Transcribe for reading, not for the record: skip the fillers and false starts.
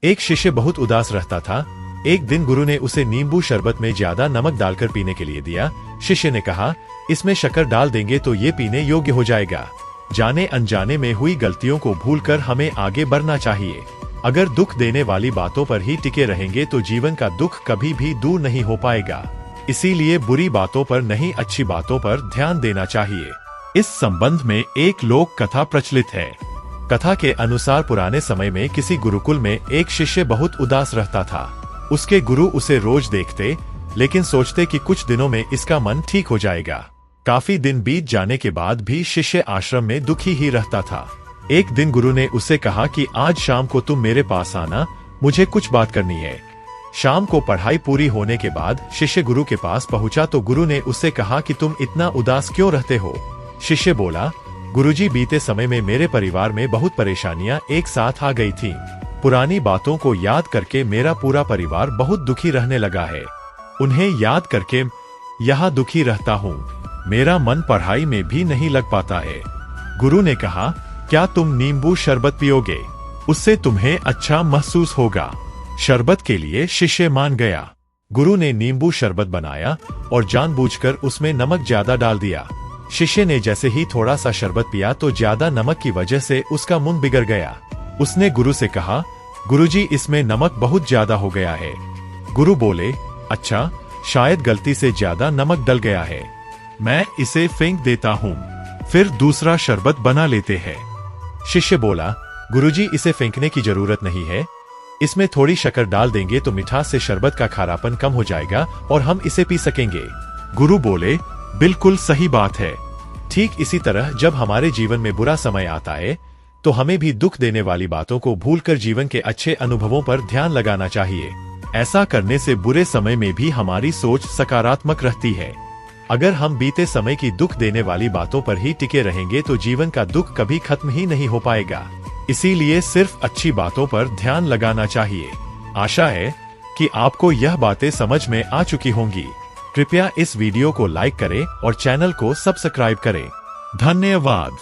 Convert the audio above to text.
एक शिष्य बहुत उदास रहता था। एक दिन गुरु ने उसे नींबू शरबत में ज्यादा नमक डालकर पीने के लिए दिया। शिष्य ने कहा, इसमें शक्कर डाल देंगे तो ये पीने योग्य हो जाएगा। जाने अनजाने में हुई गलतियों को भूलकर हमें आगे बढ़ना चाहिए। अगर दुख देने वाली बातों पर ही टिके रहेंगे तो जीवन का दुख कभी भी दूर नहीं हो पाएगा। इसीलिए बुरी बातों पर नहीं, अच्छी बातों पर ध्यान देना चाहिए। इस संबंध में एक लोक कथा प्रचलित है। कथा के अनुसार पुराने समय में किसी गुरुकुल में एक शिष्य बहुत उदास रहता था। उसके गुरु उसे रोज देखते, लेकिन सोचते कि कुछ दिनों में इसका मन ठीक हो जाएगा। काफी दिन बीत जाने के बाद भी शिष्य आश्रम में दुखी ही रहता था। एक दिन गुरु ने उसे कहा कि आज शाम को तुम मेरे पास आना, मुझे कुछ बात करनी है। शाम को पढ़ाई पूरी होने के बाद शिष्य गुरु के पास पहुंचा तो गुरु ने उससे कहा कि तुम इतना उदास क्यों रहते हो। शिष्य बोला, गुरुजी, बीते समय में मेरे परिवार में बहुत परेशानियां एक साथ आ गई थीं। पुरानी बातों को याद करके मेरा पूरा परिवार बहुत दुखी रहने लगा है। उन्हें याद करके यहाँ दुखी रहता हूँ। मेरा मन पढ़ाई में भी नहीं लग पाता है। गुरु ने कहा, क्या तुम नींबू शरबत पियोगे? उससे तुम्हें अच्छा महसूस होगा। शरबत के लिए शिष्य मान गया। गुरु ने नींबू शरबत बनाया और जानबूझकर उसमें नमक ज्यादा डाल दिया। शिष्य ने जैसे ही थोड़ा सा शरबत पिया तो ज्यादा नमक की वजह से उसका मुंह बिगड़ गया। उसने गुरु से कहा, गुरुजी, इसमें नमक बहुत ज्यादा हो गया है। गुरु बोले, अच्छा, शायद गलती से ज्यादा नमक डल गया है, मैं इसे फेंक देता हूँ, फिर दूसरा शरबत बना लेते हैं। शिष्य बोला, गुरुजी, इसे फेंकने की जरूरत नहीं है। इसमें थोड़ी शक्कर डाल देंगे तो मिठास से शरबत का खारापन कम हो जाएगा और हम इसे पी सकेंगे। गुरु बोले, बिल्कुल सही बात है। ठीक इसी तरह जब हमारे जीवन में बुरा समय आता है तो हमें भी दुख देने वाली बातों को भूलकर जीवन के अच्छे अनुभवों पर ध्यान लगाना चाहिए। ऐसा करने से बुरे समय में भी हमारी सोच सकारात्मक रहती है। अगर हम बीते समय की दुख देने वाली बातों पर ही टिके रहेंगे तो जीवन का दुख कभी खत्म ही नहीं हो पाएगा। इसीलिए सिर्फ अच्छी बातों पर ध्यान लगाना चाहिए। आशा है कि आपको यह बातें समझ में आ चुकी होंगी। कृपया इस वीडियो को लाइक करें और चैनल को सब्सक्राइब करें। धन्यवाद।